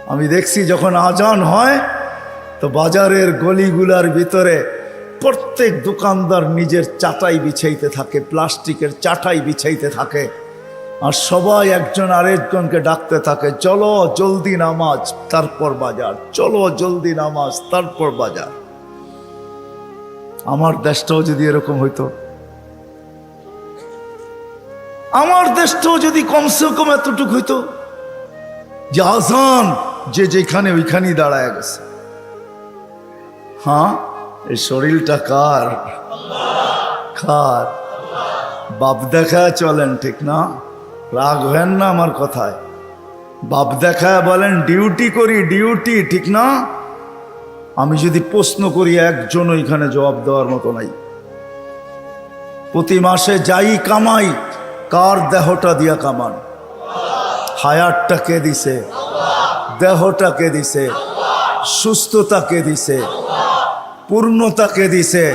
আমি দেখছি যখন আজান হয় তো বাজারের গলিগুলার ভিতরে প্রত্যেক দোকানদার নিজের চাটাই বিছাইতে থাকে, প্লাস্টিকের চাটাই বিছাইতে থাকে, আর সবাই একজন আরেকজনকে ডাকতে থাকে, চলো জলদি নামাজ তারপর বাজার, চলো জলদি নামাজ তারপর বাজার। আমার দেশটাও যদি এরকম হইতো, আমার দেশটাও যদি কমসে কম এতটুকু হইতো যে আজান যে যেখানে ওইখানেই দাঁড়ায় গেছে। হ্যাঁ, এই শরীরটা কার? কার? বাপ দেখায় চলেন, ঠিক না? রাগ হেন না আমার কথায়। বাপ দেখায় বলেন ডিউটি করি, ডিউটি, ঠিক না? আমি যদি প্রশ্ন করি একজন ওইখানে জবাব দেওয়ার মতো নাই। প্রতি মাসে যাই কামাই, কার দেহটা দিয়া কামান? হায়াতটা কে দিছে? দেহটা কে দিছে? সুস্থতা কে দিছে? পূর্ণতা কে দিছে?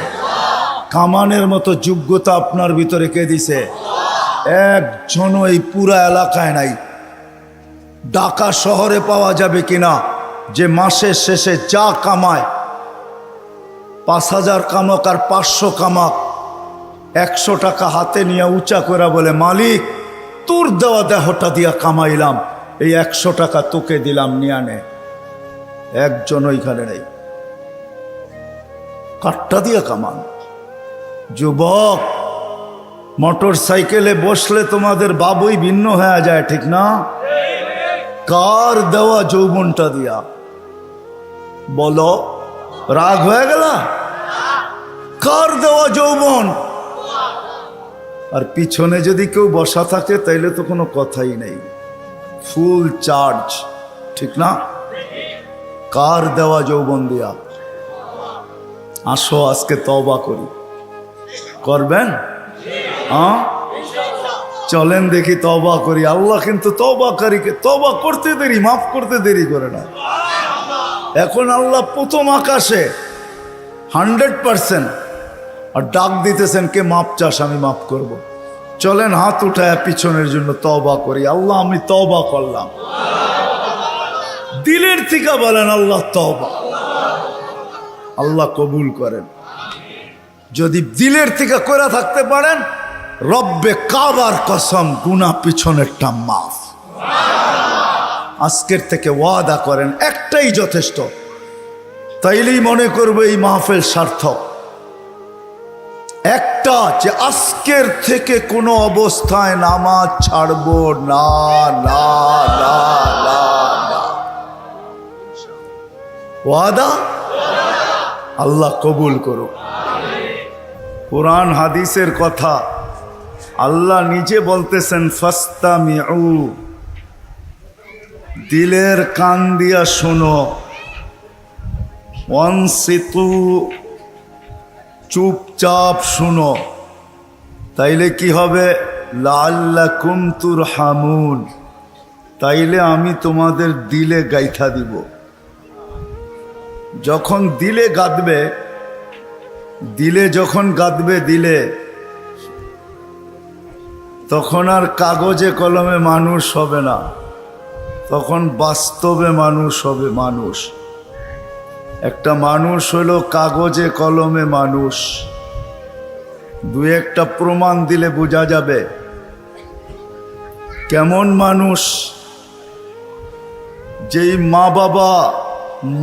কামানের মতো যোগ্যতা আপনার ভিতরে কে দিছে? একজনও এই পুরা এলাকায় নাই। ঢাকা শহরে পাওয়া যাবে কিনা যে মাসের শেষে যা কামায়, 5,000 কামাক আর 500 কামাক, 100 টাকা হাতে নিয়ে উঁচা করে বলে, মালিক তোর দেওয়া দেহটা দিয়া কামাইলাম, এই 100 টাকা তোকে দিলাম, নিয়ে নে। একজন ওইখানে নেই। কাঠটা দিয়া কামান। যুবক, মোটর সাইকেলে বসলে তোমাদের বাবুই ভিন্ন হয়ে যায়, ঠিক না? কার দেওয়া যৌবনটা দিয়া? বলো, রাগ হয়ে গেল? কার দেওয়া যৌবন? আর পিছনে যদি কেউ বসা থাকে তাইলে তো কোনো কথাই নেই, ফুল চার্জ, ঠিক না? কার দেওয়া যৌবন দিয়া? আসো আজকে তওবা করি। করবেন? হ্যাঁ, চলেন দেখি তওবা করি। আল্লাহ কিন্তু তওবাকারীকে তওবা করতে দেরি, মাফ করতে দেরি করে না। এখন আল্লাহ প্রথম আকাশে 100% আর ডাক দিতেছেন, কে মাপ চাস? আমি মাফ করব। চলেন হাত উঠায় পিছনের জন্য তওবা করি। আল্লাহ আমি তওবা করলাম। দিলের থেকে বলেন আল্লাহ তওবা। আল্লাহ কবুল করেন। যদি দিলের থেকে করে থাকতে পারেন, রব্বে কাবার কসম, গুনাহ পিছনেরটা মাফ। আজকের থেকে ওয়াদা করেন, একটাই যথেষ্ট। তাইলেই মনে করবে এই মাহফিল সার্থক। একটা, যে আজকের থেকে কোনো অবস্থায় নামাজ ছাড়বো না, না, না, না, না। ওয়াদা? আল্লাহ কবুল করুক। কোরআন হাদিসের কথা আল্লাহ নিজে বলতেছেন, ফাস্তামিউ, দিলের কান দিয়া শোনো, ওয়ানসিতু, চুপচাপ শুনো। তাইলে কি হবে? লাআল্লাকুম তুরহামুন, তাইলে আমি তোমাদের দিলে গাইথা দিব। যখন দিলে গাঁদবে, দিলে যখন গাঁদবে দিলে, তখন আর কাগজে কলমে মানুষ হবে না, তখন বাস্তবে মানুষ হবে। মানুষ একটা মানুষ হলো কাগজে কলমে মানুষ। দুই একটা প্রমাণ দিলে বোঝা যাবে কেমন মানুষ। যেই মা বাবা,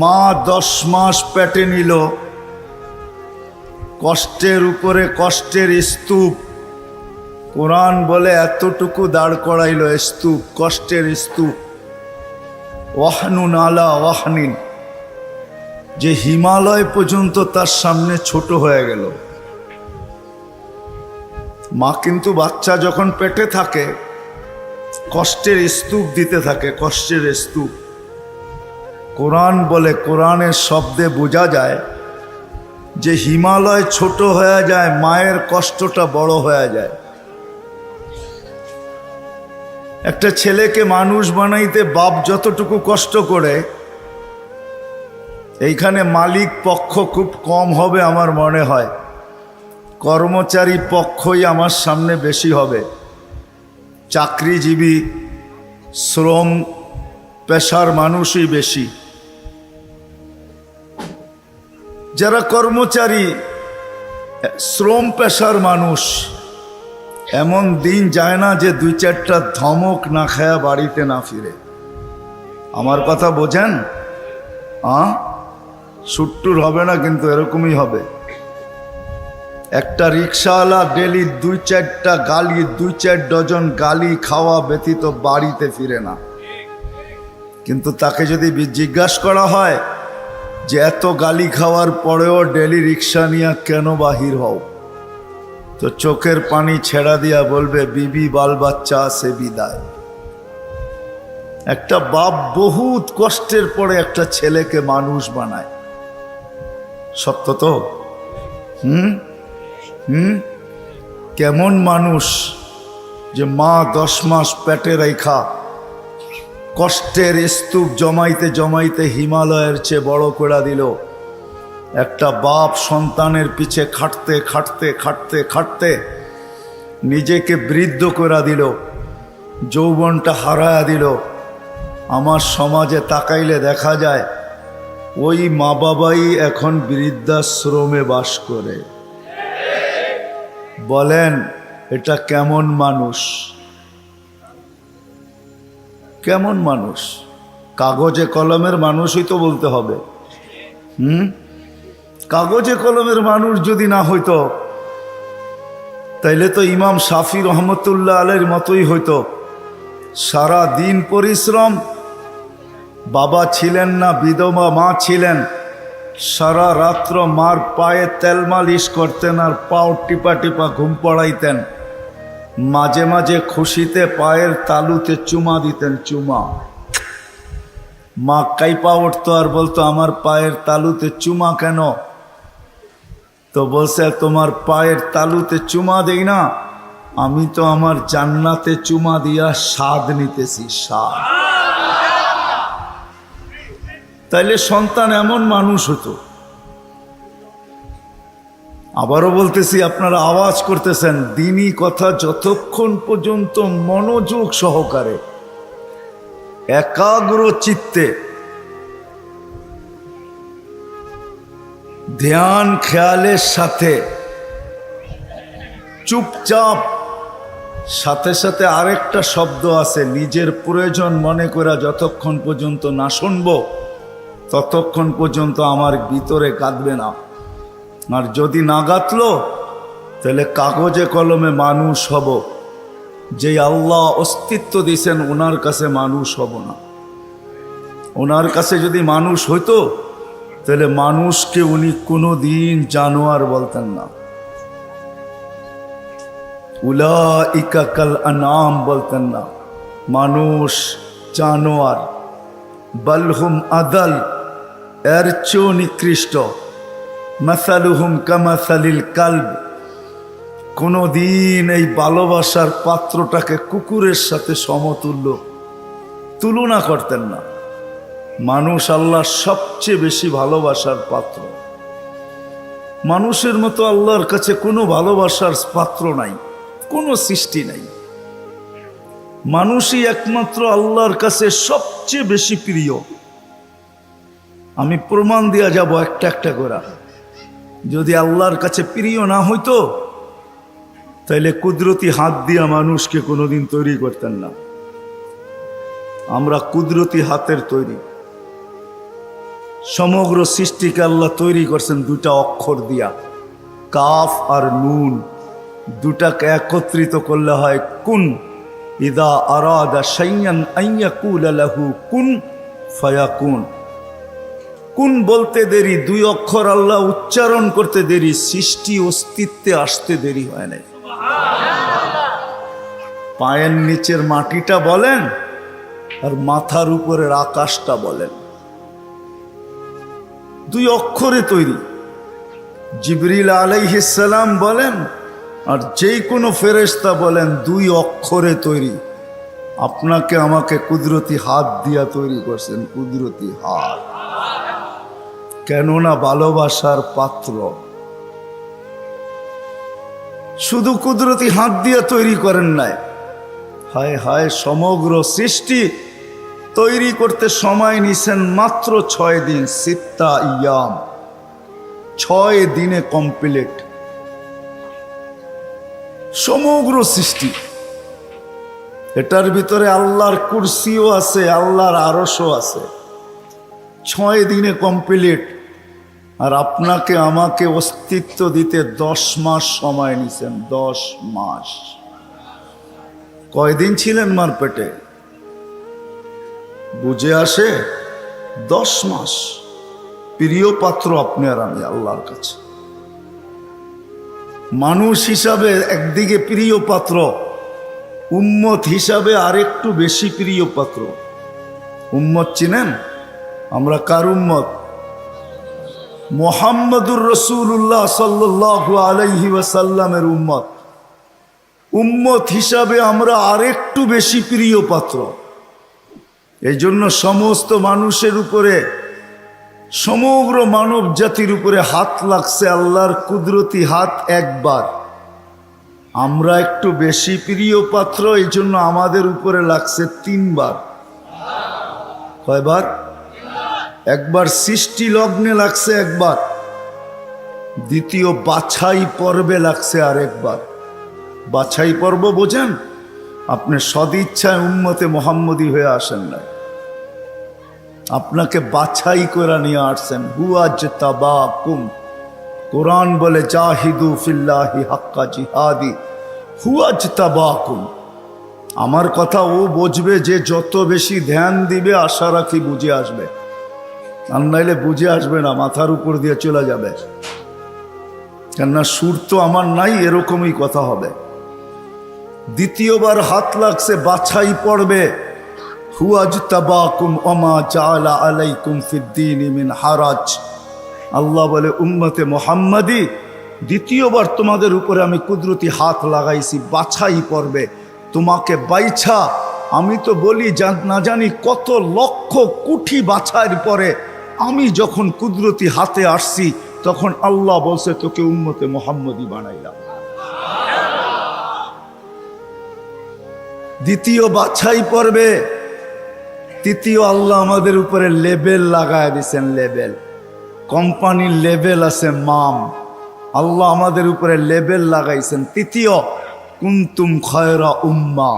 মা 10 মাস পেটে নিল, কষ্টের উপরে কষ্টের স্তূপ, কোরআন বলে এতটুকু দাঁড় করাইল স্তূপ, কষ্টের স্তূপ, ওয়াহনুন আলা ওয়াহনিন, যে হিমালয় পর্যন্ত তার সামনে ছোট হয়ে গেল। মা কিন্তু বাচ্চা যখন পেটে থাকে কষ্টের স্তূপ দিতে থাকে, কষ্টের স্তূপ। কোরআন বলে, কোরআনের শব্দে বোঝা যায় যে হিমালয় ছোট হয়ে যায়, মায়ের কষ্টটা বড় হয়ে যায়। একটা ছেলেকে মানুষ বানাইতে বাপ যতটুকু কষ্ট করে, এইখানে মালিক পক্ষ খুব কম হবে আমার মনে হয়, কর্মচারী পক্ষই আমার সামনে বেশি হবে। চাকরিজীবী, শ্রম পেশার মানুষই বেশি। যারা কর্মচারী, শ্রম পেশার মানুষ, এমন দিন যায় না যে দুই চারটা ধমক না খায়া বাড়িতে না ফিরে। আমার কথা বোঝেন? সুট্টুর হবে না, কিন্তু এরকমই হবে। একটা রিক্সাওয়ালা ডেলি দুই চার ডজন গালি খাওয়া ব্যতীত বাড়িতে ফিরে না। কিন্তু তাকে যদি জিজ্ঞাসা করা হয় যে এত গালি খাওয়ার পরেও ডেলি রিক্সা নিয়ে কেন বাহির হও, তো চোখের পানি ছেড়া দিয়া বলবে বিবি বাল বাচ্চা আছে বিদায়। একটা বাপ বহুত কষ্টের পরে একটা ছেলেকে মানুষ বানায়, সত্য তো? কেমন মানুষ যে মা 10 মাস পেটে রেখা কষ্টের স্তূপ জমাইতে জমাইতে হিমালয়ের চেয়ে বড় করে দিল। একটা বাপ সন্তানের পিছে খাটতে খাটতে খাটতে খাটতে নিজেকে বৃদ্ধ করে দিল, যৌবনটা হারায়া দিল। আমার সমাজে তাকাইলে দেখা যায় ওই মা বাবাই এখন বৃদ্ধাশ্রমে বাস করে। বলেন এটা কেমন মানুষ? কেমন মানুষ? কাগজে কলমের মানুষই তো বলতে হবে। কাগজে কলমের মানুষ যদি না হইতো তাইলে তো ইমাম শাফি রহমতুল্লাহ আলাইহির মতোই হইতো। সারা দিন পরিশ্রম, বাবা ছিলেন না, বিধবা মা ছিলেন, সারা রাত্র মার পায়ে তেল মালিশ করতেন আর পাও টিপা টিপা ঘুম পড়াইতেন। মাঝে মাঝে খুশিতে পায়ের তালুতে চুমা দিতেন, চুমা। মা কাইপা উঠতো আর বলতো আমার পায়ের তালুতে চুমা কেন? তো বলছে তোমার পায়ের তালুতে চুমা দেই না, আমি তো আমার জান্নাতে চুমা দিয়া স্বাদ নিতেছি, স্বাদ। তাইলে সন্তান এমন মানুষ হতো। আবারও বলতেছি, আপনারা আওয়াজ করতেছেন, দ্বীনি কথা যতক্ষণ পর্যন্ত মনোযোগ সহকারে একাগ্র চিত্তে ধ্যান খেয়ালের সাথে চুপচাপ, সাথে সাথে আরেকটা শব্দ আছে, নিজের প্রয়োজন মনে করা যতক্ষণ পর্যন্ত না শুনবো ততক্ষণ পর্যন্ত আমার ভিতরে কাঁদবে না। আর যদি না গাতলো তাহলে কাগজে কলমে মানুষ হব, যে আল্লাহ অস্তিত্ব দিয়েছেন ওনার কাছে মানুষ হব না। ওনার কাছে যদি মানুষ হইতো তাহলে মানুষকে উনি কোনো দিন জানোয়ার বলতেন না। উলাইকা কাল আনআম বলতেন না, মানুষ জানোয়ার। বালহুম আদাল, এর চেয়েও নিকৃষ্ট। মাসালুহুম কামাসালিল কালব, কোনো দিন এই ভালোবাসার পাত্রটাকে কুকুরের সাথে সমতুল্য তুলনা করতেন না। মানুষ আল্লাহর সবচেয়ে বেশি ভালোবাসার পাত্র। মানুষের মতো আল্লাহর কাছে কোনো ভালোবাসার পাত্র নাই, কোনো সৃষ্টি নাই। মানুষই একমাত্র আল্লাহর কাছে সবচেয়ে বেশি প্রিয়। আমি প্রমাণ দিয়া যাব একটা একটা করে। যদি আল্লাহর কাছে প্রিয় না হইতো তাইলে কুদরতি হাত দিয়া মানুষকে কোনোদিন তৈরি করতেন না। আমরা কুদরতি হাতের তৈরি। সমগ্র সৃষ্টিকে আল্লাহ তৈরি করছেন দুটা অক্ষর দিয়া, কাফ আর নুন। দুটাকে একত্রিত করলে হয় কুন। ইদা আরাদা শাইয়ান আইয়াকুলা লাহু কুন ফায়াকুন। কুন বলতে দেরি, দুই অক্ষর আল্লাহ উচ্চারণ করতে দেরি, সৃষ্টি অস্তিত্বে আসতে দেরি হয় নাই। পায়ের নিচের মাটিটা বলেন আর মাথার উপরের আকাশটা বলেন, দুই অক্ষরে তৈরি। জিবরিল আলাইহিস সালাম বলেন আর যেই কোনো ফেরেশতা বলেন, দুই অক্ষরে তৈরি। আপনাকে আমাকে কুদরতি হাত দিয়া তৈরি করছেন, কুদরতি হাত। কেননা ভালোবাসার পাত্র। শুধু কুদরতি হাত দিয়ে তৈরি করেন নাই, হায় হায় সমগ্র সৃষ্টি তৈরি করতে সময় নিছেন মাত্র 6 দিন, সিত্তা ইয়াম, 6 দিনে কমপ্লিট সমগ্র সৃষ্টি। এটার ভিতরে আল্লাহর কুরসিও আছে, আল্লাহর আরশও আছে। 6 দিনে কমপ্লিট। আর আপনাকে আমাকে অস্তিত্ব দিতে 10 মাস সময় নিছেন। 10 মাস। কয়দিন ছিলেন মার পেটে? বুঝে আসে? 10 মাস। প্রিয় পাত্র আপনি আর আমি আল্লাহর কাছে। মানুষ হিসাবে একদিকে প্রিয় পাত্র, উম্মত হিসাবে আরেকটু বেশি প্রিয় পাত্র। উম্মত চিনেন? আমরা কার উম্মত? মুহাম্মদুর রাসূলুল্লাহ সাল্লাল্লাহু আলাইহি ওয়াসাল্লামের উম্মত। উম্মত হিসাবে আমরা আরেকটু বেশি প্রিয় পাত্র। এই জন্য সমস্ত মানুষের উপরে, সমগ্র মানব জাতির উপরে হাত লাগছে আল্লাহর কুদরতি হাত একবার। আমরা একটু বেশি প্রিয় পাত্র, এই জন্য আমাদের উপরে লাগছে 3 বার। কয়বার? একবার সৃষ্টি লগ্নে লাগছে একবার, দ্বিতীয় বাছাই পর্বে লাগছে আরেকবার। বাছাই পর্ব বোঝেন? আপনি সদিচ্ছায় উম্মতে মুহাম্মদী হয়ে আসেন না, আপনাকে বাছাই করে নিয়ে আসছেন। হুয়াজতাবাকুম, কোরআন বলে জাহিদু ফিল্লাহি হাক্কা জিহাদি, হুয়াজতাবাকুম। আমার কথা ও বুঝবে যে যত বেশি ধ্যান দিবে, আশা রাখি বুঝে আসবে। আর নাইলে বুঝে আসবে না, মাথার উপর দিয়ে চলে যাবে। কেননা সুর তো আমার নাই, এরকমই কথা হবে। দ্বিতীয়বার হাত লাগছে বাছাই পড়বে। হুয়াজতাবাকুম ওমা জাআলা আলাইকুম ফিদ্দীনি মিন হারাজ। আল্লাহ বলে উম্মতে মুহাম্মাদি, দ্বিতীয়বার তোমাদের উপরে আমি কুদরতি হাত লাগাইছি বাছাই পড়বে। তোমাকে বাইছা, আমি তো বলি না জানি কত লক্ষ কোটি বাছাইয়ের পরে আমি যখন কুদরতি হাতে আসছি, তখন আল্লাহ বলছে তোকে উম্মতে মুহাম্মাদি বানাইলাম। দ্বিতীয় বাছাই পড়বে। তৃতীয় আল্লাহ আমাদের উপরে লেবেল লাগায় দিয়েছেন। লেবেল, কোম্পানির লেবেল আছে মাম, আল্লাহ আমাদের উপরে লেবেল লাগাইছেন। তৃতীয় কুনতুম খয়রা উম্মাহ,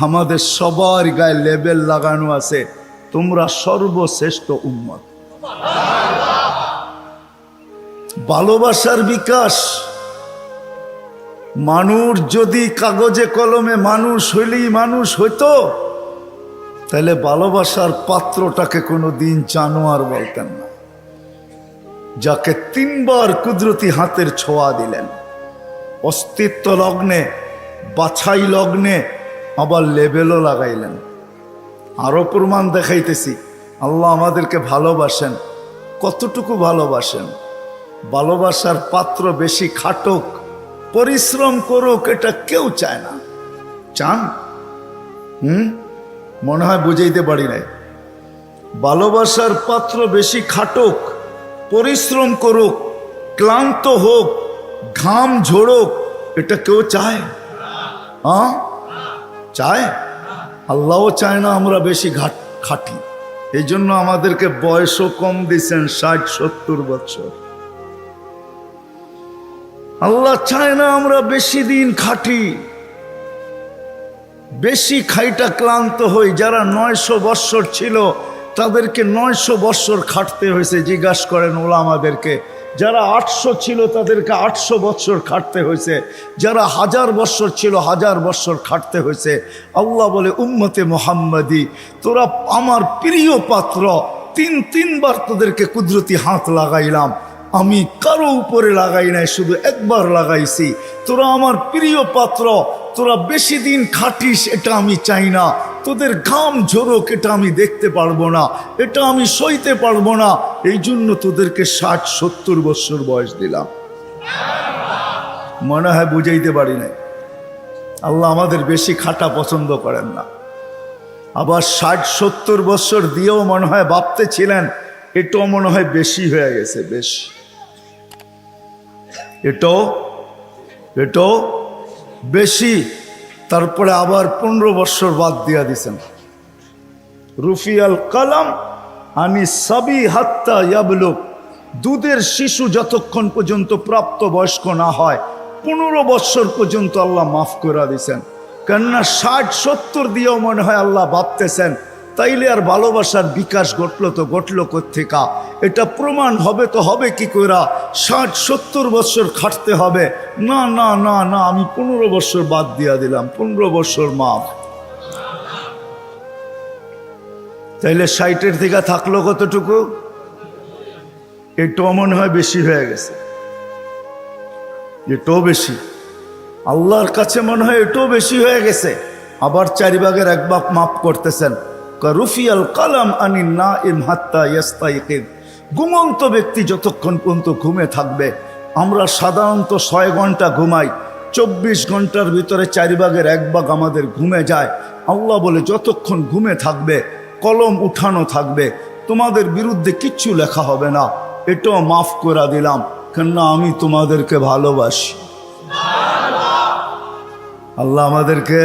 আমাদের সবার গায়ে লেবেল লাগানো আছে, তোমরা সর্বশ্রেষ্ঠ উম্মত। ভালোবাসার বিকাশ। মানুষ যদি কাগজে কলমে মানুষ হইলেই মানুষ হইতো, তাহলে ভালোবাসার পাত্রটাকে কোনো দিন জানোয়ার বলতেন না, যাকে 3 বার কুদরতি হাতের ছোঁয়া দিলেন। অস্তিত্ব লগ্নে, বাছাই লগ্নে, আবার লেবেলও লাগাইলেন। আরো প্রমাণ দেখাইতেছি আল্লাহ আমাদেরকে ভালোবাসেন। কতটুকু ভালোবাসেন? ভালোবাসার পাত্র বেশি খাটুক, পরিশ্রম করুক, এটা কেউ চায় না। চান? মনে হয় বুঝাইতে পারি নাই। ভালোবাসার পাত্র বেশি খাটুক, পরিশ্রম করুক, ক্লান্ত হোক, ঘাম ঝোড়ুক, এটা কেউ চায়? চায়? আল্লাহও চায় না আমরা বেশি খাটি। এই জন্য আমাদেরকে বয়সও কম দিয়েছেন, 60-70 বছর। আল্লাহ চায় না আমরা বেশি দিন খাটি, বেশি খাইটা ক্লান্ত হই। যারা 900 বৎসর ছিল তাদেরকে 900 বৎসর খাটতে হয়েছে। জিজ্ঞাসা করেন ওলামাদেরকে। যারা 800 ছিল তাদেরকে 800 বৎসর খাটতে হয়েছে। যারা 1000 বৎসর ছিল 1000 বৎসর খাটতে হয়েছে। আল্লাহ বলে উম্মতে মুহাম্মাদি, তোরা আমার প্রিয় পাত্র, 3 বার তোদেরকে কুদরতি হাত লাগাইলাম। আমি কারো উপরে লাগাই নাই, শুধু একবার লাগাইছি। তোরা আমার প্রিয় পাত্র, তোরা বেশি দিন খাটিস এটা আমি চাই না। তোদের ঘাম ঝরুক এটা আমি দেখতে পারবো না, এটা আমি সইতে পারবো না। এই জন্য তোদেরকে 60-70 বছর বয়স দিলাম। মনে হয় বুঝাইতে পারি নাই। আল্লাহ আমাদের বেশি খাটা পছন্দ করেন না। আবার 60-70 বছর দিয়েও মনে হয় ভাবতে ছিলেন এটাও মনে হয় বেশি হয়ে গেছে। বেশি এটাও বেশি। তারপরে আবার 15 বছর বাদ দিয়া দিছেন। রুফিয়াল কালাম আনি সাবি হাত্তা ইয়াবলুগ, দুধের শিশু যতক্ষণ পর্যন্ত প্রাপ্ত বয়স্ক না হয় 15 বৎসর পর্যন্ত আল্লাহ মাফ করে দিয়েছেন। কেননা 60-70 দিয়েও মনে হয় আল্লাহ ভাবতেছেন তাইলে আর ভালোবাসার বিকাশ ঘটলো কোত্থেকা? এটা প্রমাণ হবে তো হবে কি কইরা? 60-70 বৎসর খাটতে হবে? না না না না, আমি 15 বৎসর বাদ দিয়া দিলাম, 15 বৎসর মাফ। তাইলে 60-এর থেকে থাকলো কতটুকু? এটাও মনে হয় বেশি হয়ে গেছে, এটাও বেশি। আল্লাহর কাছে মনে হয় এটাও বেশি হয়ে গেছে। আবার 4 ভাগের 1 ভাগ মাফ করতেছেন। রুফিয়াল কালাম আনি নাইম হাত্তা ইয়াস্তাইকিদ, ঘুমন্ত ব্যক্তি যতক্ষণ পর্যন্ত ঘুমে থাকবে। আমরা সাধারণত 6 ঘন্টা ঘুমাই, 24 ঘন্টার ভিতরে 4 ভাগের 1 ভাগ আমাদের ঘুমে যায়। আল্লাহ বলে যতক্ষণ ঘুমে থাকবে কলম উঠানো থাকবে, তোমাদের বিরুদ্ধে কিচ্ছু লেখা হবে না, এটাও মাফ করে দিলাম, কেননা আমি তোমাদেরকে ভালোবাসি। আল্লাহ আমাদেরকে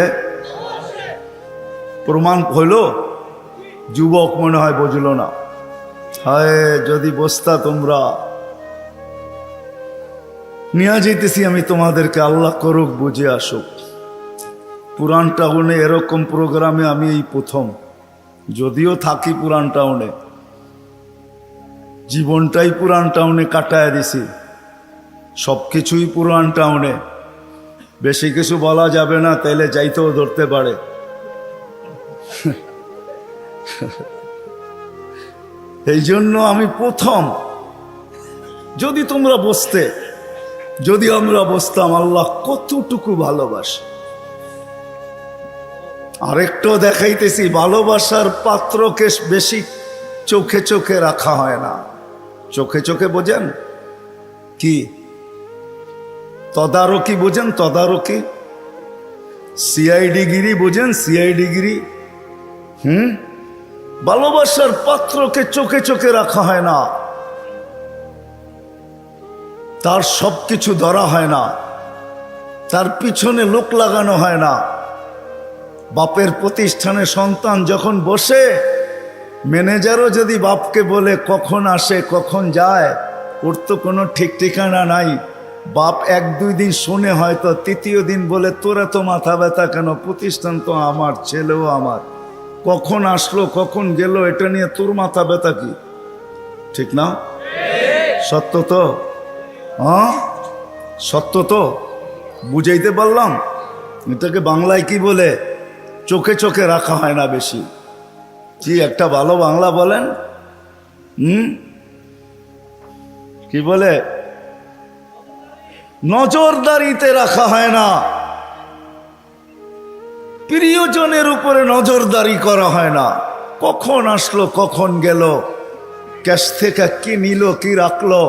প্রমাণ হইল। যুবক মনে হয় বুঝলো না। হায় যদি বসতা তোমরা। নিয়ে যেতেছি আমি তোমাদেরকে, আল্লাহ করুক বুঝে আসুক। পুরান টাউনে এরকম প্রোগ্রামে আমি এই প্রথম, যদিও থাকি পুরান টাউনে, জীবনটাই পুরান টাউনে কাটায় দিছি, সব কিছুই পুরান টাউনে। বেশি কিছু বলা যাবে না, তাইলে যাইতেও ধরতে পারে। এই জন্য আমি প্রথম। যদি তোমরা বসতে, যদি আমরা বসতাম, আল্লাহ কতটুকু ভালোবাসে। আরেকটাও দেখাইতেছি, ভালোবাসার পাত্রকে বেশি চোখে চোখে রাখা হয় না। চোখে চোখে বোঝেন কি? তদারকি বোঝেন? তদারকি, সিআইডিগিরি বোঝেন? সিআইডিগিরি। ভালোবাসার পাত্রকে চোখে চোখে রাখা হয় না, তার সবকিছু ধরা হয় না, তার পিছনে লোক লাগানো হয় না। বাপের প্রতিষ্ঠানে সন্তান যখন বসে, ম্যানেজারও যদি বাপকে বলে কখন আসে কখন যায়, ওর তো কোনো ঠিক ঠিকানা নাই। বাপ 1-2 দিন শুনে, হয়তো 3য় দিন বলে তোরা তো মাথা ব্যথা কেন, প্রতিষ্ঠান তো আমার, ছেলেও আমার, কখন আসলো কখন গেল এটা নিয়ে তোর মাথা ব্যথা কি? ঠিক না? সত্য তো? হ্যাঁ সত্য তো। বুঝাইতে পারলাম? এটাকে বাংলায় কি বলে? চোখে চোখে রাখা হয় না বেশি। কি একটা ভালো বাংলা বলেন? কি বলে? নজরদারিতে রাখা হয় না, প্রিয়জনের উপরে নজরদারি করা হয় না। কখন আসলো কখন গেল, ক্যাশ থেকে কি নিল কি রাখলো,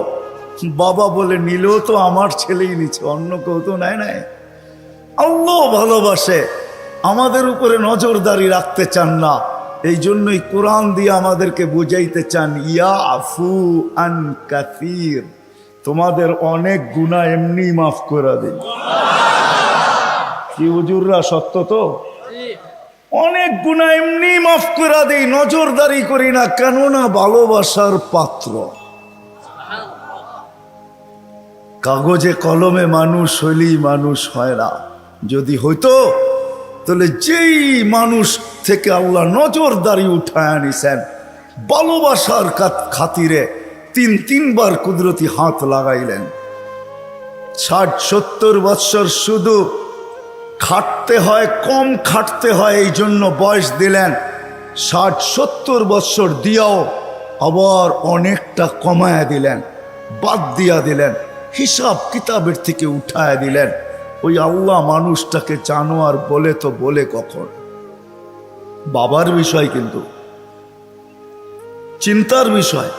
বাবা বলে নিল তো আমার ছেলেই নিচ্ছে, অন্য কেউ তো নেয় নাই। আল্লাহ ভালোবাসে, আমাদের উপরে নজরদারি রাখতে চান না। এই জন্যই কোরআন দিয়ে আমাদেরকে বুঝাইতে চান, ইয়া আফু আন কাসীর, তোমাদের অনেক গুনাহ এমনি মাফ করে দিন। কি হুজুররা, সত্য তো? অনেক গুনাহ এমনি মাফ করে দেই, নজরদারি করি না, কেননা ভালোবাসার পাত্র। কাগজে কলমে মানুষ হইলেই মানুষ হয় না। যদি হইতো তাহলে যেই মানুষ থেকে আল্লাহ নজরদারি উঠায় আনিছেন, ভালোবাসার খাতিরে 3-3 বার কুদরতি হাত লাগাইলেন। 60-70 বৎসর শুধু খাটতে হয়, কম খাটতে হয়, এই জন্য বয়স দিলেন। 60-70 বৎসর দিয়াও আবার অনেকটা কমায়া দিলেন, বাদ দিয়া দিলেন, হিসাব কিতাবের থেকে উঠায়া দিলেন। ওই আল্লাহ মানুষটাকে জানোয়ার বলে তো বলে কখন? বাবার বিষয়, কিন্তু চিন্তার বিষয়।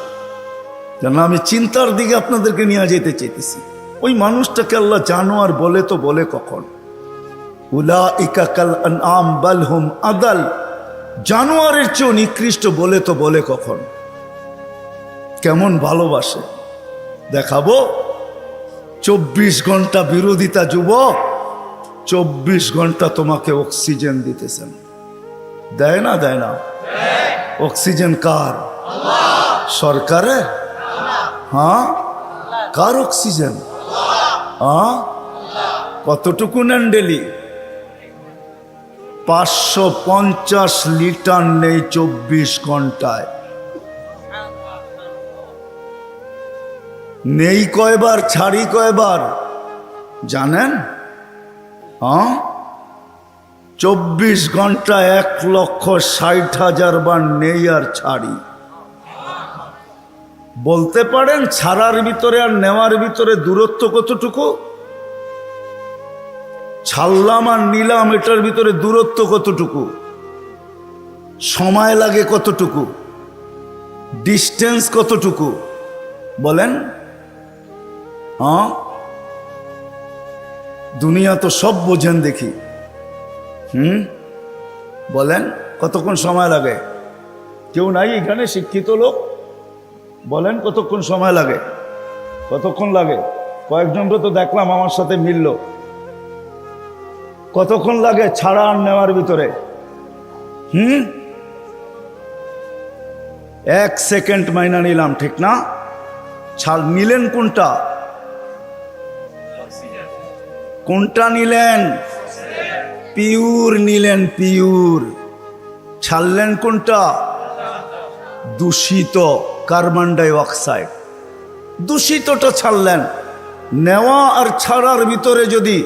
যেন আমি চিন্তার দিকে আপনাদেরকে নিয়ে যেতে চাইতেছি। ওই মানুষটাকে আল্লাহ জানোয়ার বলে তো বলে কখন? উলাইকা কাল আনআম বাল হুম আদাল, জানোয়ারের চেয়ে নিকৃষ্ট বলে তো বলে কখন? কেমন ভালোবাসে দেখাবো। 24 ঘন্টা বিরোধিতা যুবক, 24 ঘন্টা তোমাকে অক্সিজেন দিতেছেন। দেয় না? দেয় না? অক্সিজেন কার? সরকারের? হ্যাঁ, কার অক্সিজেন? হ্যাঁ, কতটুকু নেন ডেলি? 550 লিটার নেই 24 ঘন্টায়। নেই কয়বার, ছাড়ি কয়বার জানেন? হ্যাঁ, 24 ঘন্টা 1,60,000 বার নেই আর ছাড়ি। বলতে পারেন ছাড়ার ভিতরে আর নেওয়ার ভিতরে দূরত্ব কতটুকু? ছাড়লাম আর নিলাম, এটার ভিতরে দূরত্ব কতটুকু? সময় লাগে কতটুকু? ডিস্টেন্স কতটুকু বলেন? হ্যাঁ, দুনিয়া তো সব বোঝেন দেখি। বলেন কতক্ষণ সময় লাগে? কেউ নাই এখানে শিক্ষিত লোক? বলেন কতক্ষণ সময় লাগে? কতক্ষণ লাগে? কয়েকজনকে তো দেখলাম আমার সাথে মিলল। কতক্ষণ লাগে ছাড়া আর নেওয়ার ভিতরে? 1 সেকেন্ড মাইনা নিলাম, ঠিক না? ছাড় নিলেন কোনটা? কোনটা নিলেন? পিওর নিলেন, পিওর। ছাড়লেন কোনটা? দূষিত কার্বন ডাই অক্সাইড। দূষিতটা ছাড়লেন। নেওয়া আর ছাড়ার ভিতরে যদি,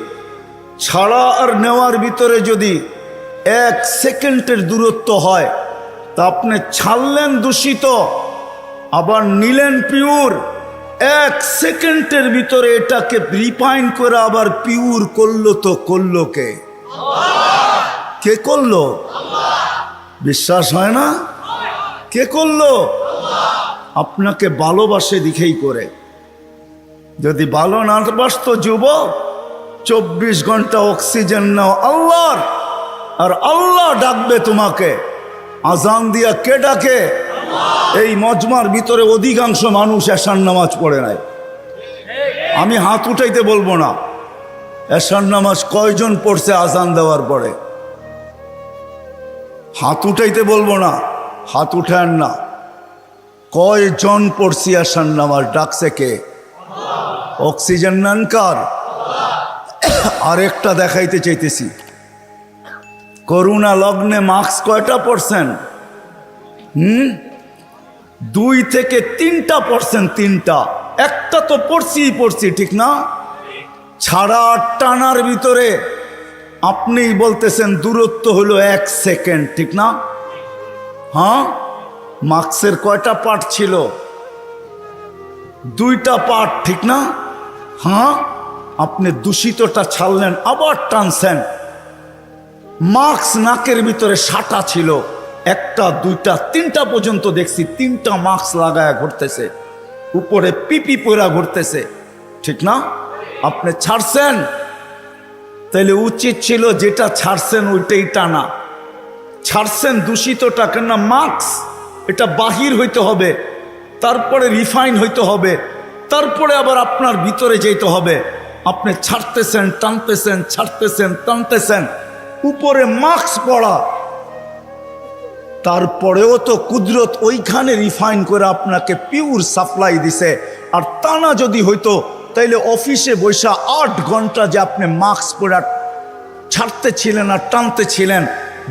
ছাড়া আর নেওয়ার ভিতরে যদি 1 সেকেন্ডের দূরত্ব হয়, তা আপনি ছাড়লেন দূষিত, আবার নিলেন পিওর। 1 সেকেন্ডের ভিতরে এটাকে রিফাইন করে আবার পিওর করলো, তো করলো কে? কে করলো? বিশ্বাস হয় না? কে করলো? আপনাকে ভালোবাসে দিকেই করে। যদি ভালো না বাসতো যুবক, 24 ঘন্টা অক্সিজেন নাও আল্লাহর, আর আল্লাহ ডাকবে তোমাকে। আজান দিয়া কে ডাকে? এই মজমার ভিতরে অধিকাংশ মানুষ এশার নামাজ পড়ে নাই। আমি হাত উঠাইতে বলবো না, এশার নামাজ কয়জন পড়ছে আজান দেওয়ার পরে? হাত উঠাইতে বলবো না, হাত উঠান না। কয়জন পড়ছি এশার নামাজ? ডাকছে কে? অক্সিজেন নেন কার? আরেকটা দেখাইতে চাইতেছি। করোনা লগ্নে মাস্ক কয়টা পড়ছেন? 2 থেকে 3টা পড়ছেন। 3টা, একটা তো পড়ছি, ঠিক না? ছাড়া টানার ভিতরে আপনিই বলতেছেন দূরত্ব হলো 1 সেকেন্ড, ঠিক না? হ্যাঁ, মাস্কের কয়টা পার্ট ছিল? 2টা পার্ট, ঠিক না? হ্যাঁ, আপনি দূষিতটা ছাড়লেন, আবার টানছেন। মাস্ক নাকের ভিতরে 6টা ছিল, 1টা 2টা 3টা পর্যন্ত দেখছি। 3টা মাস্ক লাগায় ঘুরতেছে, উপরে পিপি পরা ঘুরতেছে, ঠিক না? আপনি ছাড়ছেন, তাইলে উচিত ছিল যেটা ছাড়ছেন ওইটাই টানা। ছাড়ছেন দূষিতটা, কেন? মাস্ক এটা বাহির হইতে হবে, তারপরে রিফাইন হইতে হবে, তারপরে আবার আপনার ভিতরে যেতে হবে। আপনি ছাড়তেছেন, টানতেছেন, ছাড়তেছেন, টানতেছেন, উপরে মাস্ক পড়া, তারপরেও তো কুদরত ওইখানে রিফাইন করে আপনাকে পিওর সাপ্লাই দিছে। আর টানা যদি হইতো, তাইলে অফিসে বৈশা 8 ঘন্টা যে আপনি মাস্ক পরে ছাড়তে ছিলেন আর টানতে ছিলেন,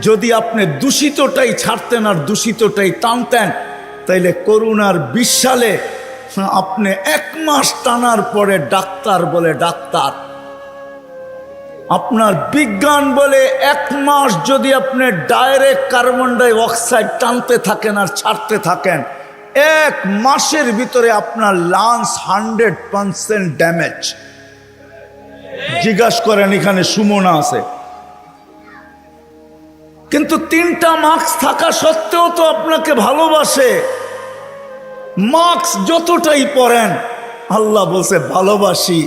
যদি আপনি দূষিতটাই ছাড়তেন আর দূষিতটাই টানতেন, তাইলে করোনার 20 সালে আপনি 1 মাস টানার পরে ডাক্তার বলে ডাক্তার, আপনার বিজ্ঞান বলে 1 মাস যদি আপনি ডাইরেক্ট কার্বন ডাই অক্সাইড টানতে থাকেন আর ছাড়তে থাকেন, 1 মাসের ভিতরে আপনার লাংস 100% ড্যামেজ। জিজ্ঞাসা করেন, এখানে সুমনা আছে, কিন্তু 3টা মাস্ক থাকা সত্ত্বেও তো আপনাকে ভালোবাসে। মাস্ক যতটাই পরেন, আল্লাহ বলছে ভালোবাসি।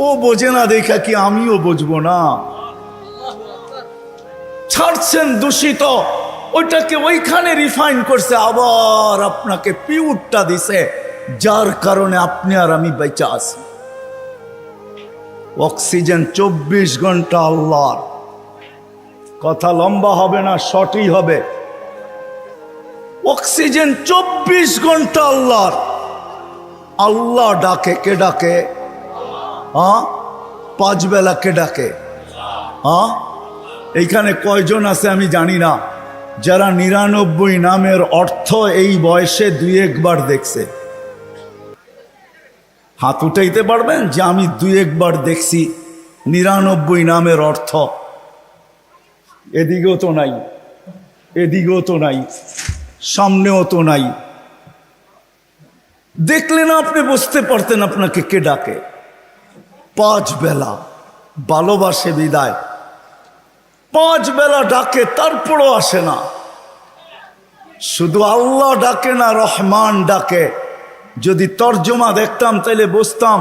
ও বোঝে না দেখা কি আমিও বুঝবো না? ছাড়ছেন দূষিত, ওইটাকে ওইখানে রিফাইন করছে, আবার আপনাকে পিওরটা দিছে, যার কারণে আপনি আর আমি বেঁচে আছি। অক্সিজেন 24 ঘন্টা আল্লাহর। কথা লম্বা হবে না, শর্টই হবে। অক্সিজেন 24 ঘন্টা আল্লাহর। আল্লাহ ডাকে, কে ডাকে? হ্যাঁ, 5 বেলা কে ডাকে? হ্যাঁ, এইখানে কয়জন আছে আমি জানি না যারা 99 নামের অর্থ এই বয়সে 2-1 বার দেখছে। হাত উঠাইতে পারবেন যে আমি 2-1 বার দেখছি 99 নামের অর্থ? এদিকেও তো নাই, এদিকেও তো নাই, সামনেও তো নাই। দেখলে না আপনি বুঝতে পারতেন আপনাকে কে ডাকে। 5 বেলা ভালোবাসে বিদায়, 5 বেলা ডাকে, তারপরও আসে না। শুধু আল্লাহ ডাকে না, রহমান ডাকে। যদি তর্জমা দেখতাম তাইলে বুঝতাম,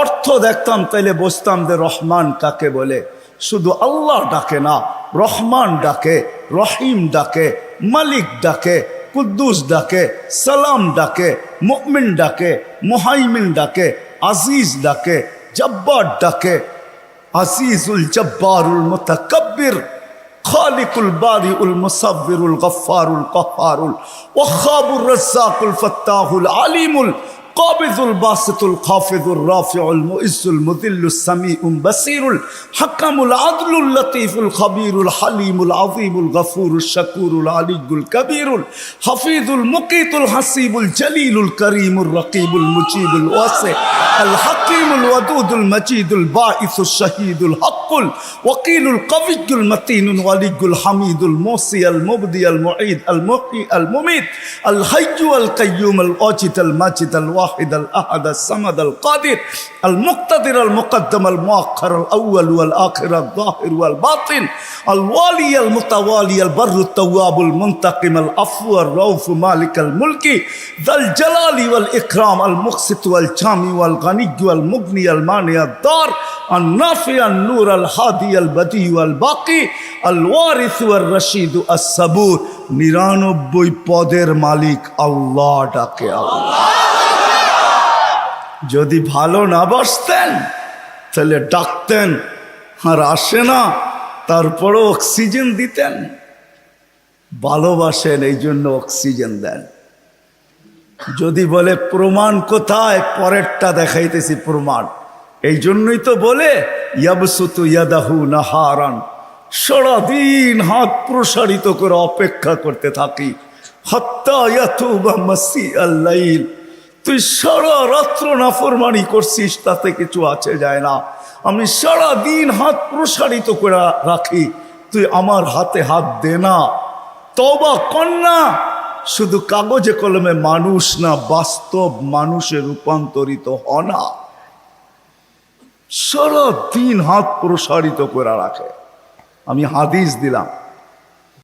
অর্থ দেখতাম তাইলে বুঝতাম যে রহমান কাকে বলে। শুধু আল্লাহ ডাকে না, রহমান ডাকে, রহিম ডাকে, মালিক ডাকে, কুদ্দুস ডাকে, সালাম ডাকে, মুমিন ডাকে, মুহাইমিন ডাকে, আজিজ ডাকে, জব্বার ডাকে। আজিজুল জব্বারুল মুতাকাব্বির, খালিকুল বারিউল মুসাব্বিরুল গফফারুল কহ্হারুল ওয়াহ্হাবুর রাজ্জাকুল ফাত্তাহুল আলিমুল কাবিজুল বাসিতুল খাফিজুর রাফিউল মুইজ্জুল মুযিল্লুস সামিউল বাসীরুল হাকামুল আদলুল লতীফুল খবীরুল হালিমুল আযীমুল গফুরুশ শাকুরুল আলিয়ুল কবীরুল হাফিজুল মুকীতুল হাসিবুল জলিলুল করিমুর রকিবুল মুজিবুল ওয়াসি আল হাকিমুল ওয়াদুদুল মজিদুল বাঈসুশ শাহীদুল হকুল ওয়াকিলুল কবিয়্যুল মতিনুল ওয়ালিয়ুল হামিদুল মুসি আল মুবদি আল মুঈদ আল মুহয়ি আল মুমীত আল হাইয়্যু আল কাইয়্যুম আল ওয়াজিদ আল মাজিদ আল ওয়াহিদ আল আহাদ আল সামাদ আল কাদির আল মুক্তাদির আল মুকদ্দম আল মুআখ্খার আল আউয়াল ওয়াল আখির আল যাহির ওয়াল বাতিন আল ওয়ালি আল মুতাওয়ালি আল বাররুত তাওয়াবুল মুনতাকিম আল আফু আর রাউফ মালিক আল মুলকি যাল জালালি ওয়াল ইকরাম আল মুকসিত ওয়াল জামি ওয়াল গানি ওয়াল মুগনি আল মানি আল দার আল নাফি আল নূর আল হাদি আল বদি ওয়াল বাকি আল ওয়ারিস ওয়াল রশিদ আস সাবুর। 99 পদের মালিক আল্লাহ ডাকে আল্লাহ। যদি ভালো না বাসতেন তাহলে ডাকতেন, আর আসে না, তারপরও অক্সিজেন দিতেন। ভালোবাসেন এই জন্য অক্সিজেন দেন। যদি বলে প্রমাণ কোথায়, পরেরটা দেখাইতেছি প্রমাণ। এই জন্যই তো বলে ইয়াবসুতু ইয়াদাহু নাহারান, সারাদিন হাত প্রসারিত করে অপেক্ষা করতে থাকি, হাত্তা ইয়াতুবা মাসিআল লাইল। তুই সারা রাত্র নাফরমানি করছিস, তাতে কিছু আছে যায় না। আমি সারা দিন হাত প্রসারিত করে রাখি, তুই আমার হাতে হাত দে না, তওবা কর না। শুধু কাগজে কলমে মানুষ না, বাস্তব মানুষে রূপান্তরিত হ না। সারা দিন হাত প্রসারিত করে রাখে। আমি হাদিস দিলাম,